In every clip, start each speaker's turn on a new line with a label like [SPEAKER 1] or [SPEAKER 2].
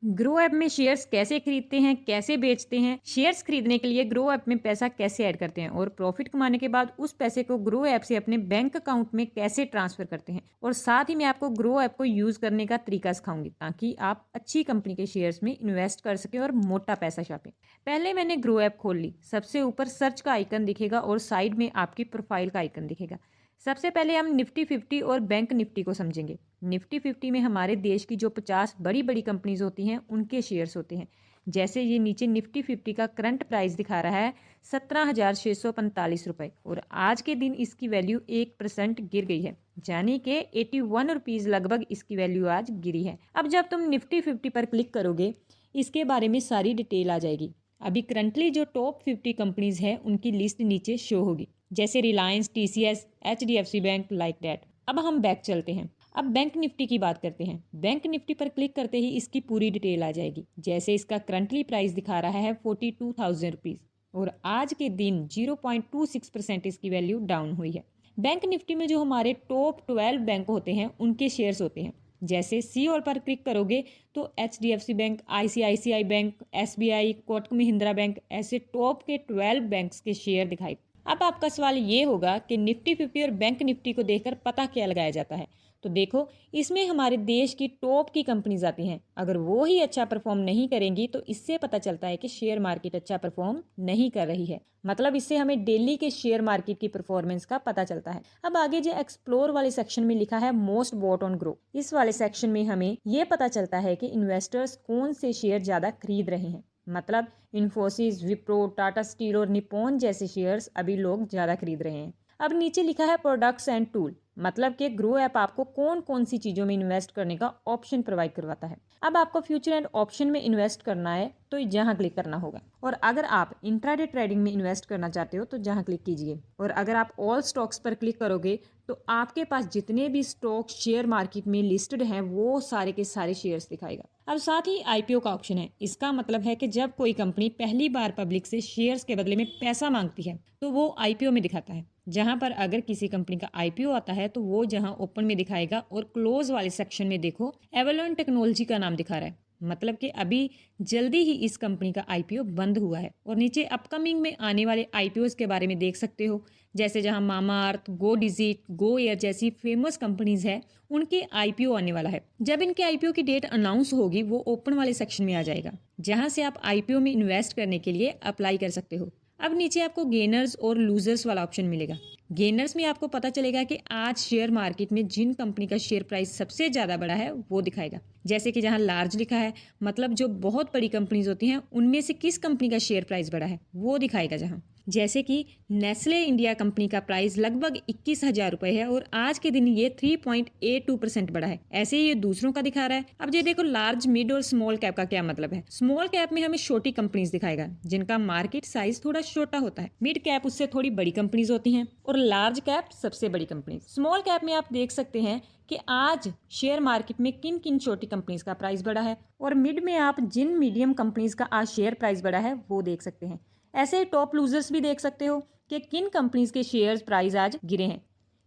[SPEAKER 1] Grow app में shares कैसे खरीदते हैं, कैसे बेचते हैं, शेयर्स खरीदने के लिए ग्रो ऐप में पैसा कैसे ऐड करते हैं और प्रॉफिट कमाने के बाद उस पैसे को ग्रो ऐप से अपने बैंक अकाउंट में कैसे ट्रांसफर करते हैं। और साथ ही मैं आपको ग्रो ऐप को यूज करने का तरीका सिखाऊंगी ताकि आप अच्छी कंपनी के शेयर्स में इन्वेस्ट कर सकें और मोटा पैसा छापें। पहले मैंने ग्रो ऐप खोल ली। सबसे ऊपर सर्च का आइकन दिखेगा और साइड में आपकी प्रोफाइल का आइकन दिखेगा। सबसे पहले हम निफ्टी 50 और बैंक निफ्टी को समझेंगे। निफ्टी 50 में हमारे देश की जो 50 बड़ी बड़ी कंपनीज होती हैं उनके शेयर्स होते हैं। जैसे ये नीचे निफ्टी 50 का करंट प्राइस दिखा रहा है 17,645 रुपये और आज के दिन इसकी वैल्यू 1% गिर गई है, यानी कि 81 रुपीज़ लगभग इसकी वैल्यू आज गिरी है। अब जब तुम निफ्टी 50 पर क्लिक करोगे इसके बारे में सारी डिटेल आ जाएगी। अभी करंटली जो टॉप 50 कंपनीज हैं उनकी लिस्ट नीचे शो होगी, जैसे Reliance, TCS, HDFC bank, like that. अब हम बैक चलते हैं। अब बैंक निफ्टी की बात करते हैं। बैंक निफ्टी पर क्लिक करते ही इसकी पूरी डिटेल आ जाएगी। जैसे इसका करंटली प्राइस दिखा रहा है 42,000 रुपीज़ और आज के दिन 0.26% इसकी वैल्यू डाउन हुई है। बैंक निफ्टी में जो हमारे टॉप 12 बैंक होते हैं उनके शेयर्स होते हैं। जैसे सी और पर क्लिक करोगे तो HDFC bank, ICICI bank, SBI, Kotak Mahindra bank, ऐसे टॉप के 12 बैंक्स के शेयर दिखाई। अब आपका सवाल ये होगा कि निफ्टी 50 और बैंक निफ्टी को देखकर पता क्या लगाया जाता है। तो देखो, इसमें हमारे देश की टॉप की कंपनीज आती हैं। अगर वो ही अच्छा परफॉर्म नहीं करेंगी तो इससे पता चलता है कि शेयर मार्केट अच्छा परफॉर्म नहीं कर रही है। मतलब इससे हमें डेली के शेयर मार्केट की परफॉर्मेंस का पता चलता है। अब आगे जो एक्सप्लोर वाले सेक्शन में लिखा है मोस्ट बॉट ऑन ग्रो, इस वाले सेक्शन में हमें ये पता चलता है कि इन्वेस्टर्स कौन से शेयर ज़्यादा खरीद रहे हैं। मतलब इन्फोसिस, विप्रो, टाटा स्टील और निप्पॉन जैसे शेयर्स अभी लोग ज़्यादा खरीद रहे हैं। अब नीचे लिखा है प्रोडक्ट्स एंड टूल, मतलब कि ग्रो ऐप आपको कौन कौन सी चीज़ों में इन्वेस्ट करने का ऑप्शन प्रोवाइड करवाता है। अब आपको फ्यूचर एंड ऑप्शन में इन्वेस्ट करना है तो जहां क्लिक करना होगा, और अगर आप इंट्राडे ट्रेडिंग में इन्वेस्ट करना चाहते हो तो जहां क्लिक कीजिए। और अगर आप ऑल स्टॉक्स पर क्लिक करोगे तो आपके पास जितने भी स्टॉक शेयर मार्केट में लिस्टेड हैं वो सारे के सारे शेयर्स दिखाएगा। अब साथ ही IPO का ऑप्शन है। इसका मतलब है कि जब कोई कंपनी पहली बार पब्लिक से शेयर्स के बदले में पैसा मांगती है तो वो IPO में दिखाता है। जहां पर अगर किसी कंपनी का IPO आता है तो वो जहां ओपन में दिखाएगा और क्लोज वाले सेक्शन में देखो एवलॉन टेक्नोलॉजी का नाम दिखा रहा है, मतलब कि अभी जल्दी ही इस कंपनी का IPO बंद हुआ है। और नीचे अपकमिंग में आने वाले IPOs के बारे में देख सकते हो, जैसे जहां मामाअर्थ, गो डिजिट, गो एयर जैसी फेमस कंपनीज है उनके IPO आने वाला है। जब इनके IPO की डेट अनाउंस होगी वो ओपन वाले सेक्शन में आ जाएगा, जहां से आप IPO में इन्वेस्ट करने के लिए अप्लाई कर सकते हो। अब नीचे आपको गेनर्स और लूजर्स वाला ऑप्शन मिलेगा। गेनर्स में आपको पता चलेगा कि आज शेयर मार्केट में जिन कंपनी का शेयर प्राइस सबसे ज़्यादा बढ़ा है वो दिखाएगा। जैसे कि जहां लार्ज लिखा है, मतलब जो बहुत बड़ी कंपनीज होती हैं उनमें से किस कंपनी का शेयर प्राइस बढ़ा है वो दिखाएगा। जहां जैसे कि नेस्ले इंडिया कंपनी का प्राइस लगभग 21,000 रुपये है और आज के दिन ये 3.82% बढ़ा है। ऐसे ही ये दूसरों का दिखा रहा है। अब ये देखो लार्ज, मिड और स्मॉल कैप का क्या मतलब है। स्मॉल कैप में हमें छोटी कंपनीज दिखाएगा जिनका मार्केट साइज थोड़ा छोटा होता है। मिड कैप उससे थोड़ी बड़ी कंपनीज होती हैं और लार्ज कैप सबसे बड़ी कंपनीज। स्मॉल कैप में आप देख सकते हैं कि आज शेयर मार्केट में किन किन छोटी कंपनीज का प्राइस बढ़ा है, और मिड में आप जिन मीडियम कंपनीज का आज शेयर प्राइस बढ़ा है वो देख सकते हैं। ऐसे टॉप लूजर्स भी देख सकते हो कि किन कंपनीज के शेयर प्राइस आज गिरे हैं।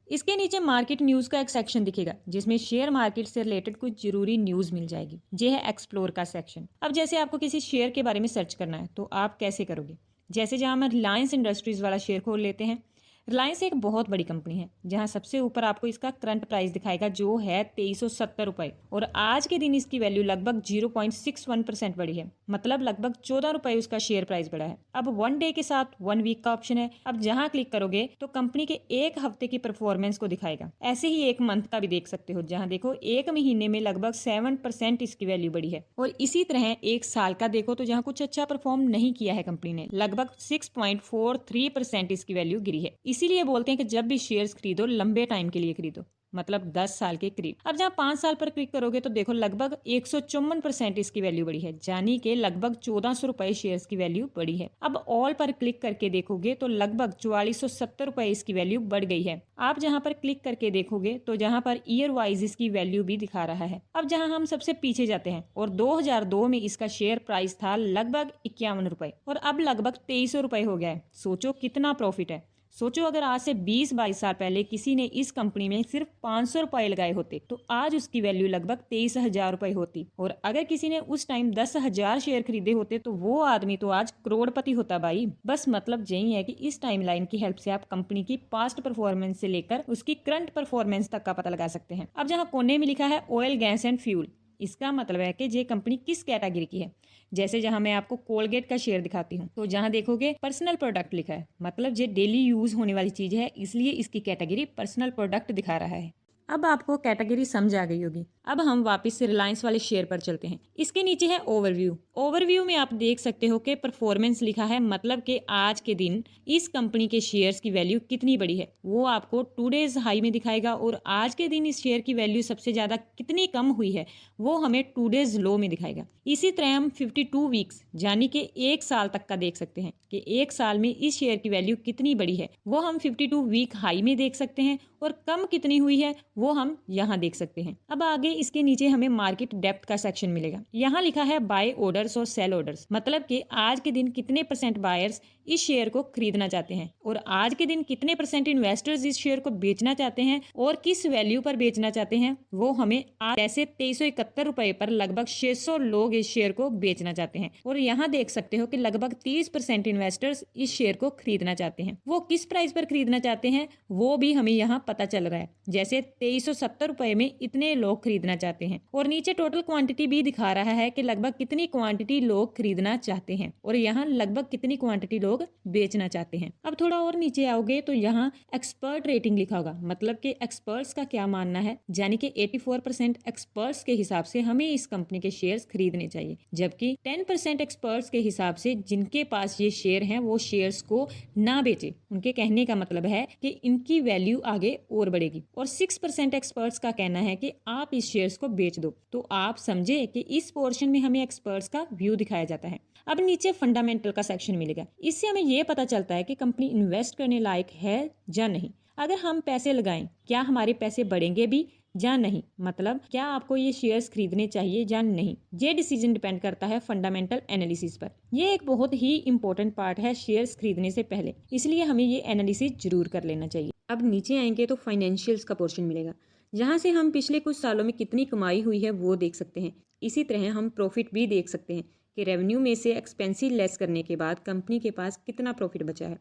[SPEAKER 1] इसके नीचे मार्केट न्यूज़ का एक सेक्शन दिखेगा जिसमें शेयर मार्केट से रिलेटेड कुछ जरूरी न्यूज़ मिल जाएगी। ये है एक्सप्लोर का सेक्शन। अब जैसे आपको किसी शेयर के बारे में सर्च करना है तो आप कैसे करोगे। जैसे जहां हम रिलायंस इंडस्ट्रीज वाला शेयर खोल लेते हैं। रिलायंस एक बहुत बड़ी कंपनी है जहां सबसे ऊपर आपको इसका करंट प्राइस दिखाएगा जो है 2370 रुपये, और आज के दिन इसकी वैल्यू लगभग 0.61% बढ़ी है, मतलब लगभग 14 रुपये उसका शेयर प्राइस बढ़ा है। अब 1 डे के साथ 1 वीक का ऑप्शन है। अब जहां क्लिक करोगे तो कंपनी के एक हफ्ते की परफॉर्मेंस को दिखाएगा। ऐसे ही एक मंथ का भी देख सकते हो, जहां देखो एक महीने में लगभग 7% इसकी वैल्यू बढ़ी है। और इसी तरह एक साल का देखो तो जहां कुछ अच्छा परफॉर्म नहीं किया है कंपनी ने, लगभग 6.43% इसकी वैल्यू गिरी है। इसीलिए बोलते हैं कि जब भी शेयर्स खरीदो लंबे टाइम के लिए खरीदो, मतलब 10 साल के करीब। अब जहां 5 साल पर क्लिक करोगे तो देखो लगभग 154% इसकी वैल्यू बढ़ी है, यानी कि लगभग 1400 रुपये शेयर्स की वैल्यू बढ़ी है। अब ऑल पर क्लिक करके देखोगे तो लगभग 4470 रुपये इसकी वैल्यू बढ़ गई है। आप जहां पर क्लिक करके देखोगे तो जहां पर ईयर वाइज इसकी वैल्यू भी दिखा रहा है। अब जहां हम सबसे पीछे जाते हैं और 2002 में इसका शेयर प्राइस था लगभग 51 रुपये और अब लगभग 2300 रुपये हो गया है। सोचो कितना प्रॉफिट है। सोचो अगर आज से 20-22 साल पहले किसी ने इस कंपनी में सिर्फ 500 रुपए लगाए होते तो आज उसकी वैल्यू लगभग 23,000 रुपए होती, और अगर किसी ने उस टाइम 10,000 शेयर खरीदे होते तो वो आदमी तो आज करोड़पति होता भाई। बस मतलब यही है कि इस टाइमलाइन की हेल्प से आप कंपनी की पास्ट परफॉर्मेंस से लेकर उसकी करंट परफॉर्मेंस तक का पता लगा सकते हैं। अब जहाँ कोने में लिखा है ऑयल, गैस एंड फ्यूल, इसका मतलब है कि ये कंपनी किस कैटेगरी की है। जैसे जहां मैं आपको कोलगेट का शेयर दिखाती हूँ तो जहां देखोगे पर्सनल प्रोडक्ट लिखा है, मतलब ये डेली यूज होने वाली चीज है, इसलिए इसकी कैटेगरी पर्सनल प्रोडक्ट दिखा रहा है। अब आपको कैटेगरी समझ आ गई होगी। अब हम वापस से रिलायंस वाले शेयर पर चलते हैं। इसके नीचे है ओवरव्यू। ओवरव्यू में आप देख सकते हो कि परफॉर्मेंस लिखा है, मतलब कि आज के दिन इस कंपनी के शेयर्स की वैल्यू कितनी बड़ी है वो आपको 2 डेज हाई में दिखाएगा, और आज के दिन इस शेयर की वैल्यू सबसे ज्यादा कितनी कम हुई है वो हमें 2 डेज लो में दिखाएगा। इसी तरह हम 52 वीक्स यानी कि 1 साल तक का देख सकते हैं कि 1 साल में इस शेयर की वैल्यू कितनी बड़ी है, वो हम 52 वीक हाई में देख सकते हैं, और कम कितनी हुई है वो हम यहाँ देख सकते हैं। अब आगे इसके नीचे हमें मार्केट डेप्थ का सेक्शन मिलेगा। यहाँ लिखा है बाय ऑर्डर्स और सेल ऑर्डर्स, मतलब कि आज के दिन कितने % बायर्स इस शेयर को खरीदना चाहते हैं, और आज के दिन कितने % इन्वेस्टर्स इस शेयर को बेचना चाहते हैं, और किस वैल्यू पर बेचना चाहते हैं वो हमें आज ऐसे 2371 रुपए पर लगभग 600 लोग इस शेयर को बेचना चाहते हैं। और यहाँ देख सकते हो कि लगभग 30% इन्वेस्टर्स इस शेयर को खरीदना चाहते हैं। वो किस प्राइस पर खरीदना चाहते हैं वो भी हमें यहाँ पता चल रहा है, जैसे 2370 रुपए में इतने लोग खरीदना चाहते हैं, और नीचे टोटल क्वांटिटी भी दिखा रहा है कि लगभग कितनी क्वांटिटी लोग खरीदना चाहते हैं, और यहाँ लगभग कितनी क्वांटिटी लोग बेचना चाहते हैं। अब थोड़ा और नीचे आओगे तो यहाँ एक्सपर्ट रेटिंग लिखा होगा, मतलब कि एक्सपर्ट्स का क्या मानना है, यानी कि 84% एक्सपर्ट्स के हिसाब से हमें इस कंपनी के शेयर्स खरीदने चाहिए, जबकि 10% एक्सपर्ट्स के हिसाब से जिनके पास ये शेयर हैं वो शेयर्स को ना बेचे। उनके कहने का मतलब है कि इनकी वैल्यू आगे और बढ़ेगी, और 6% एक्सपर्ट्स का कहना है कि आप इस शेयर्स को बेच दो। तो आप समझे कि इस पोर्शन में हमें एक्सपर्ट्स का व्यू दिखाया जाता है। अब नीचे फंडामेंटल का सेक्शन मिलेगा। इससे हमें यह पता चलता है कि कंपनी इन्वेस्ट करने लायक है या नहीं। अगर हम पैसे लगाएं क्या हमारे पैसे बढ़ेंगे भी या नहीं, मतलब क्या आपको ये शेयर्स खरीदने चाहिए या नहीं, ये डिसीजन डिपेंड करता है फंडामेंटल एनालिसिस पर। ये एक बहुत ही इंपॉर्टेंट पार्ट है शेयर्स खरीदने से पहले, इसलिए हमें ये एनालिसिस जरूर कर लेना चाहिए। अब नीचे आएंगे तो फाइनेंशियल्स का पोर्शन मिलेगा, जहाँ से हम पिछले कुछ सालों में कितनी कमाई हुई है वो देख सकते हैं। इसी तरह हम प्रॉफिट भी देख सकते हैं कि रेवेन्यू में से एक्सपेंसिव लेस करने के बाद कंपनी के पास कितना प्रॉफिट बचा है,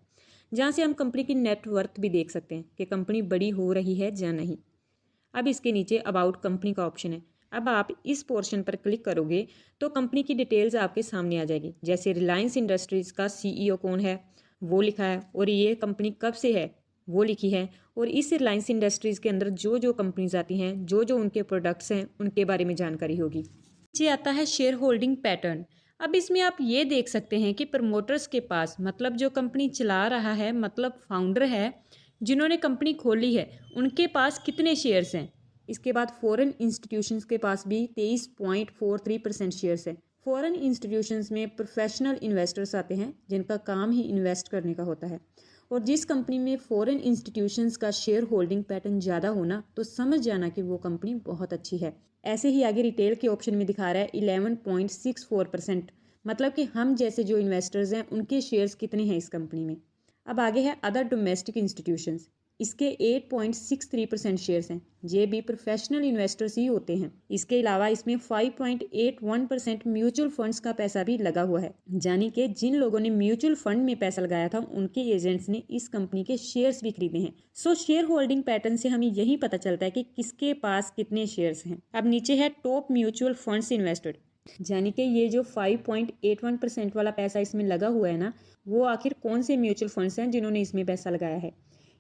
[SPEAKER 1] जहाँ से हम कंपनी की नेट वर्थ भी देख सकते हैं कि कंपनी बड़ी हो रही है या नहीं। अब इसके नीचे अबाउट कंपनी का ऑप्शन है। अब आप इस पोर्शन पर क्लिक करोगे तो कंपनी की डिटेल्स आपके सामने आ जाएगी, जैसे रिलायंस इंडस्ट्रीज़ का CEO कौन है वो लिखा है, और ये कंपनी कब से है वो लिखी है, और इस रिलायंस इंडस्ट्रीज़ के अंदर जो जो कंपनीज आती हैं, जो जो उनके प्रोडक्ट्स हैं उनके बारे में जानकारी होगी। नीचे आता है शेयर होल्डिंग पैटर्न। अब इसमें आप ये देख सकते हैं कि प्रमोटर्स के पास, मतलब जो कंपनी चला रहा है, मतलब फाउंडर है जिन्होंने कंपनी खोली है, उनके पास कितने शेयर्स हैं। इसके बाद फॉरेन इंस्टीट्यूशंस के पास भी 23.43% शेयर्स हैं। फॉरेन इंस्टीट्यूशंस में प्रोफेशनल इन्वेस्टर्स आते हैं जिनका काम ही इन्वेस्ट करने का होता है, और जिस कंपनी में फॉरेन इंस्टीट्यूशंस का शेयर होल्डिंग पैटर्न ज़्यादा होना तो समझ जाना कि वो कंपनी बहुत अच्छी है। ऐसे ही आगे रिटेल के ऑप्शन में दिखा रहा है 11.64%, मतलब कि हम जैसे जो इन्वेस्टर्स हैं उनके शेयर्स कितने हैं इस कंपनी में। अब आगे है अदर डोमेस्टिक इंस्टीट्यूशंस, इसके 8.63% शेयर्स हैं, ये भी प्रोफेशनल इन्वेस्टर्स ही होते हैं। इसके अलावा इसमें 5.81% म्यूचुअल फंड्स का पैसा भी लगा हुआ है, यानी कि जिन लोगों ने म्यूचुअल फंड में पैसा लगाया था उनके एजेंट्स ने इस कंपनी के शेयर्स भी खरीदे हैं। सो शेयर होल्डिंग पैटर्न से हमें यही पता चलता है कि किसके पास कितने शेयर्स हैं। अब नीचे है टॉप म्यूचुअल फंड्स इन्वेस्टेड, यानी कि ये जो 5.81% वाला पैसा इसमें लगा हुआ है ना, वो आखिर कौन से म्यूचुअल फंड्स हैं जिन्होंने इसमें पैसा लगाया है।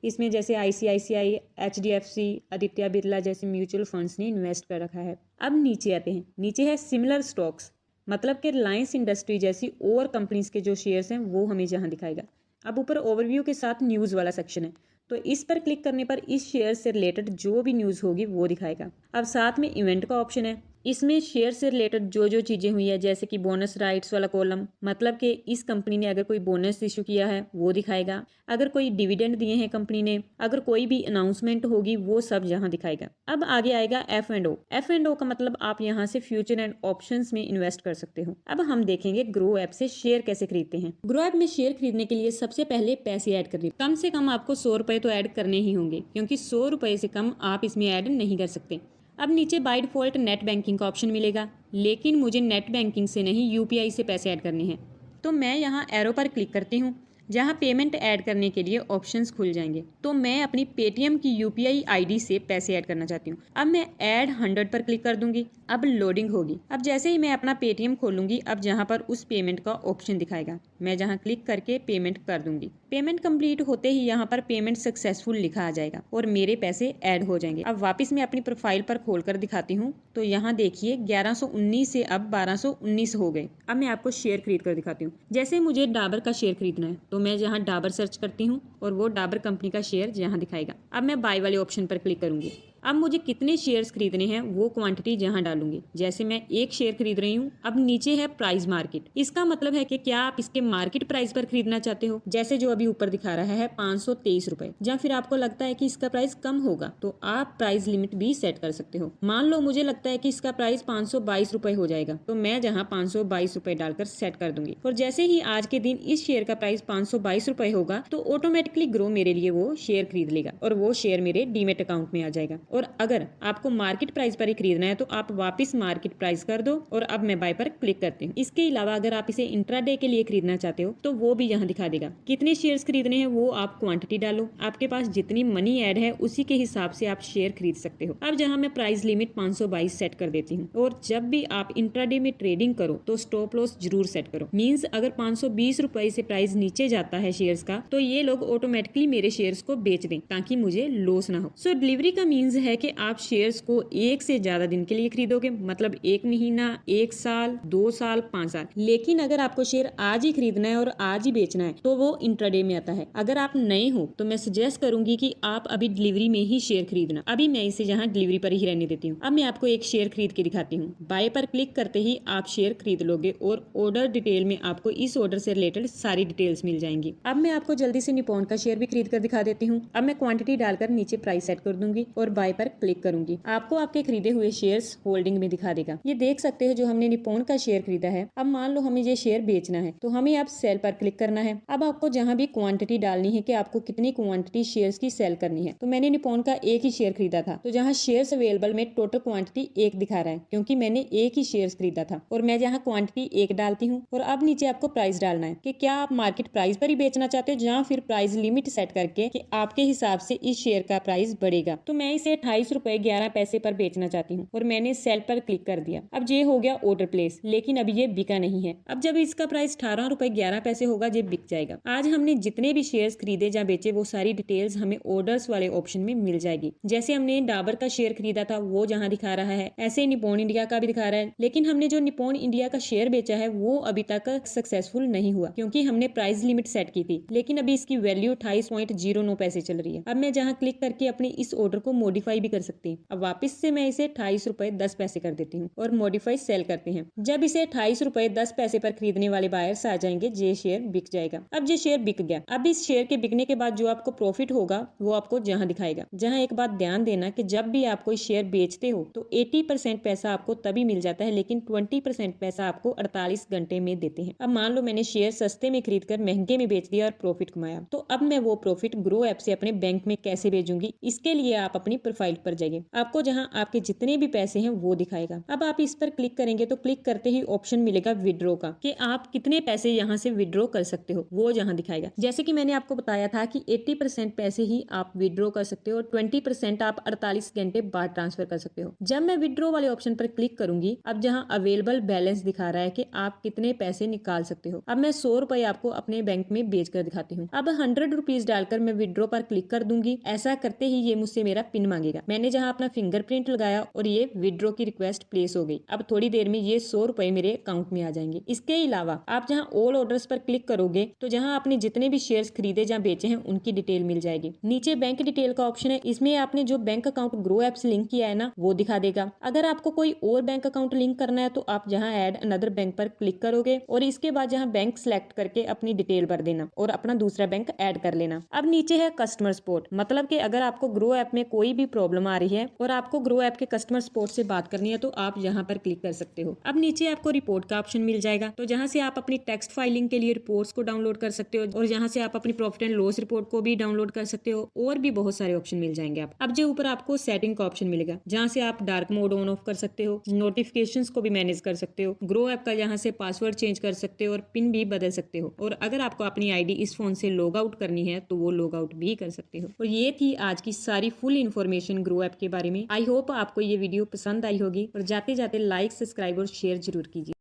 [SPEAKER 1] इसमें जैसे ICICI, HDFC, आदित्य बिरला जैसे म्यूचुअल फंड्स ने इन्वेस्ट कर रखा है। अब नीचे आते हैं, नीचे है सिमिलर स्टॉक्स, मतलब कि रिलायंस इंडस्ट्री जैसी और कंपनीज के जो शेयर्स हैं वो हमें जहाँ दिखाएगा। अब ऊपर ओवरव्यू के साथ न्यूज़ वाला सेक्शन है, तो इस पर क्लिक करने पर इस शेयर से रिलेटेड जो भी न्यूज़ होगी वो दिखाएगा। अब साथ में इवेंट का ऑप्शन है, इसमें शेयर से रिलेटेड जो जो चीज़ें हुई है, जैसे कि बोनस राइट्स वाला कॉलम, मतलब कि इस कंपनी ने अगर कोई बोनस इशू किया है वो दिखाएगा, अगर कोई डिविडेंड दिए हैं कंपनी ने, अगर कोई भी अनाउंसमेंट होगी वो सब यहाँ दिखाएगा। अब आगे आएगा F&O। F&O का मतलब आप यहाँ से फ्यूचर एंड ऑप्शंस में इन्वेस्ट कर सकते हो। अब हम देखेंगे ग्रो ऐप से शेयर कैसे खरीदते हैं। ग्रो ऐप में शेयर खरीदने के लिए सबसे पहले पैसे ऐड करने, कम से कम आपको 100 रुपए तो ऐड करने ही होंगे, क्योंकि 100 रुपए से कम आप इसमें ऐड नहीं कर सकते। अब नीचे बाय डिफॉल्ट नेट बैंकिंग का ऑप्शन मिलेगा, लेकिन मुझे नेट बैंकिंग से नहीं UPI से पैसे ऐड करने हैं, तो मैं यहाँ एरो पर क्लिक करती हूँ, जहाँ पेमेंट ऐड करने के लिए ऑप्शंस खुल जाएंगे। तो मैं अपनी पेटीएम की UPI ID से पैसे ऐड करना चाहती हूँ। अब मैं ऐड 100 पर क्लिक कर दूंगी। अब लोडिंग होगी। अब जैसे ही मैं अपना पेटीएम खोलूंगी, अब जहाँ पर उस पेमेंट का ऑप्शन दिखाएगा, मैं जहाँ क्लिक करके पेमेंट कर दूंगी। पेमेंट कंप्लीट होते ही यहाँ पर पेमेंट सक्सेसफुल लिखा आ जाएगा और मेरे पैसे ऐड हो जाएंगे। अब वापस मैं अपनी प्रोफाइल पर खोलकर दिखाती हूँ, तो यहाँ देखिए 1119 से अब 1219 हो गए। अब मैं आपको शेयर खरीद कर दिखाती हूँ। जैसे मुझे डाबर का शेयर खरीदना है, तो मैं जहाँ डाबर सर्च करती हूँ और वो डाबर कंपनी का शेयर यहाँ दिखाएगा। अब मैं बाय वाले ऑप्शन पर क्लिक करूंगी। अब मुझे कितने शेयर्स खरीदने हैं वो क्वांटिटी जहां डालूंगी। जैसे मैं 1 शेयर खरीद रही हूँ। अब नीचे है प्राइस मार्केट। इसका मतलब है कि क्या आप इसके मार्केट प्राइस पर खरीदना चाहते हो, जैसे जो अभी ऊपर दिखा रहा है 523 रुपए, या फिर आपको लगता है कि इसका प्राइस कम होगा तो आप प्राइस लिमिट भी सेट कर सकते हो। मान लो मुझे लगता है कि इसका प्राइस 522 रुपए हो जाएगा, तो मैं जहाँ 522 रुपए डालकर सेट कर दूंगी। और जैसे ही आज के दिन इस शेयर का प्राइस 522 रुपए होगा, तो ऑटोमेटिकली ग्रो मेरे लिए वो शेयर खरीद लेगा और वो शेयर मेरे डीमेट अकाउंट में आ जाएगा। और अगर आपको मार्केट प्राइस पर ही खरीदना है, तो आप वापस मार्केट प्राइस कर दो और अब मैं बाय पर क्लिक करती हूँ। इसके अलावा अगर आप इसे इंट्राडे के लिए खरीदना चाहते हो, तो वो भी यहाँ दिखा देगा। कितने शेयर्स खरीदने हैं वो आप क्वांटिटी डालो, आपके पास जितनी मनी ऐड है उसी के हिसाब से आप शेयर खरीद सकते हो। अब जहाँ मैं प्राइस लिमिट 522 सेट कर देती हूँ। और जब भी आप इंट्राडे में ट्रेडिंग करो तो स्टॉप लॉस जरूर सेट करो। मींस अगर 520 रुपए से प्राइस नीचे जाता है शेयर्स का, तो ये लोग ऑटोमेटिकली मेरे शेयर्स को बेच दें ताकि मुझे लॉस ना हो। सो डिलीवरी का मींस है कि आप शेयर्स को 1 से ज्यादा दिन के लिए खरीदोगे, मतलब 1 महीना, 1 साल, 2 साल, 5 साल। लेकिन अगर आपको शेयर आज ही खरीदना है और आज ही बेचना है, तो वो इंट्राडे में आता है। अगर आप नए हो तो मैं सजेस्ट करूंगी कि आप अभी डिलीवरी में ही शेयर खरीदना। अभी मैं इसे यहाँ डिलीवरी पर ही रहने देती हूँ। अब मैं आपको एक शेयर खरीद के दिखाती हूँ। बाय पर क्लिक करते ही आप शेयर खरीद लोगे और ऑर्डर डिटेल में आपको इस ऑर्डर से रिलेटेड सारी डिटेल्स मिल जाएंगी। अब मैं आपको जल्दी से निपॉन का शेयर भी खरीद कर दिखा देती हूँ। अब मैं क्वांटिटी डालकर नीचे प्राइस सेट कर दूंगी और बाय पर क्लिक करूंगी। आपको आपके खरीदे हुए शेयर्स होल्डिंग में दिखा देगा। ये देख सकते हो जो हमने निपॉन का शेयर खरीदा है। अब मान लो हमें ये शेयर बेचना है, तो हमें अब सेल पर क्लिक करना है। अब आपको जहां भी क्वांटिटी डालनी है कि आपको कितनी क्वांटिटी शेयर्स की सेल करनी है। तो मैंने निपॉन का 1 ही शेयर खरीदा था, तो जहां शेयर्स अवेलेबल में टोटल क्वांटिटी 1 दिखा रहा है, क्योंकि मैंने 1 ही शेयर्स खरीदा था। और मैं जहां क्वांटिटी 1 डालती हूँ और अब नीचे आपको प्राइस डालना है कि क्या आप मार्केट प्राइस पर ही बेचना चाहते हो या फिर प्राइस लिमिट सेट करके कि आपके हिसाब से इस शेयर का प्राइस बढ़ेगा। तो मैं इसे 28 रुपए 11 पैसे पर बेचना चाहती हूँ और मैंने सेल पर क्लिक कर दिया। अब ये हो गया ऑर्डर प्लेस, लेकिन अभी ये बिका नहीं है। अब जब इसका प्राइस 18 रुपए 11 पैसे होगा, ये बिक जाएगा। आज हमने जितने भी शेयर्स खरीदे या बेचे वो सारी डिटेल्स हमें ऑर्डर्स वाले ऑप्शन में मिल जाएगी। जैसे हमने डाबर का शेयर खरीदा था वो जहाँ दिखा रहा है, ऐसे निपॉन इंडिया का भी दिखा रहा है। लेकिन हमने जो निपॉन इंडिया का शेयर बेचा है वो अभी तक सक्सेसफुल नहीं हुआ, क्योंकि हमने प्राइस लिमिट सेट की थी। लेकिन अभी इसकी वैल्यू 28.09 पैसे चल रही है। अब मैं जहाँ क्लिक करके अपने इस ऑर्डर को मॉडिफाई भी कर सकती हूँ। अब वापस से मैं इसे 28 रुपए 10 पैसे कर देती हूँ और मॉडिफाई सेल करते हैं। जब इसे 28 रुपए 10 पैसे पर खरीदने वाले बायर्स आ जाएंगे, ये शेयर बिक जाएगा। अब ये शेयर बिक गया। अब इस शेयर के बिकने के बाद जो आपको प्रॉफिट होगा वो आपको जहाँ दिखाएगा। जहाँ एक बात ध्यान देना कि जब भी आप कोई शेयर बेचते हो तो 80% पैसा आपको तभी मिल जाता है, लेकिन 20% पैसा आपको 48 घंटे में देते हैं। अब मान लो मैंने शेयर सस्ते में खरीद कर महंगे में बेच दिया और प्रॉफिट कमाया, तो अब मैं वो प्रॉफिट ग्रो ऐप से अपने बैंक में कैसे भेजूंगी? इसके लिए आप अपनी प्रोफाइल पर जाइए। आपको जहाँ आपके जितने भी पैसे हैं वो दिखाएगा। अब आप इस पर क्लिक करेंगे तो क्लिक करते ही ऑप्शन मिलेगा विड्रॉ का, कि आप कितने पैसे यहाँ से विड्रॉ कर सकते हो, वो जहाँ दिखाएगा। जैसे कि मैंने आपको बताया था कि 80% पैसे ही आप विड्रॉ कर सकते हो और 20% आप 48 घंटे बाद ट्रांसफर कर सकते हो। जब मैं विड्रॉ वाले ऑप्शन पर क्लिक करूंगी, अब जहाँ अवेलेबल बैलेंस दिखा रहा है कि आप कितने पैसे निकाल सकते हो। अब मैं 100 रुपए आपको अपने बैंक में भेज कर दिखाती हूँ। अब 100 रुपीज डालकर मैं विड्रॉ पर क्लिक कर दूंगी। ऐसा करते ही ये मुझसे मेरा पिन मांगेगा। मैंने जहाँ अपना फिंगरप्रिंट लगाया और ये विड्रॉ की रिक्वेस्ट प्लेस हो गई। अब थोड़ी देर में ये 100 रुपए मेरे अकाउंट में आ जाएंगे। इसके अलावा आप जहाँ ऑल ऑर्डर्स पर क्लिक करोगे तो जहाँ आपने जितने भी शेयर्स खरीदे या बेचे हैं उनकी डिटेल मिल जाएगी। नीचे बैंक डिटेल का ऑप्शन है, इसमें आपने जो बैंक अकाउंट ग्रो ऐप से लिंक किया है ना वो दिखा देगा। अगर आपको कोई और बैंक अकाउंट लिंक करना है तो आप जहाँ ऐड अनदर बैंक पर क्लिक करोगे और इसके बाद जहाँ बैंक सिलेक्ट करके अपनी डिटेल भर देना और अपना दूसरा बैंक ऐड कर लेना। अब नीचे है कस्टमर सपोर्ट, मतलब कि अगर आपको ग्रो ऐप में कोई भी प्रॉब्लम आ रही है और आपको ग्रो ऐप के कस्टमर सपोर्ट से बात करनी है तो आप यहाँ पर क्लिक कर सकते हो। अब नीचे आपको रिपोर्ट का ऑप्शन मिल जाएगा, तो जहाँ से आप अपनी टेक्स्ट फाइलिंग के लिए रिपोर्ट्स को डाउनलोड कर सकते हो और जहाँ से आप अपनी प्रॉफिट एंड लॉस रिपोर्ट को भी डाउनलोड कर सकते हो और भी बहुत सारे ऑप्शन मिल जाएंगे आप। अब जो ऊपर आपको सेटिंग का ऑप्शन मिलेगा जहाँ से आप डार्क मोड ऑन ऑफ कर सकते हो, नोटिफिकेशंस को भी मैनेज कर सकते हो, ग्रो ऐप का यहाँ से पासवर्ड चेंज कर सकते हो और पिन भी बदल सकते हो। और अगर आपको अपनी आईडी इस फोन से लॉग आउट करनी है तो वो लॉग आउट भी कर सकते हो। और ये थी आज की सारी फुल इन्फॉर्मेशन ग्रो ऐप के बारे में। आई होप आपको ये वीडियो पसंद आई होगी और जाते जाते लाइक, सब्सक्राइब और शेयर जरूर कीजिए।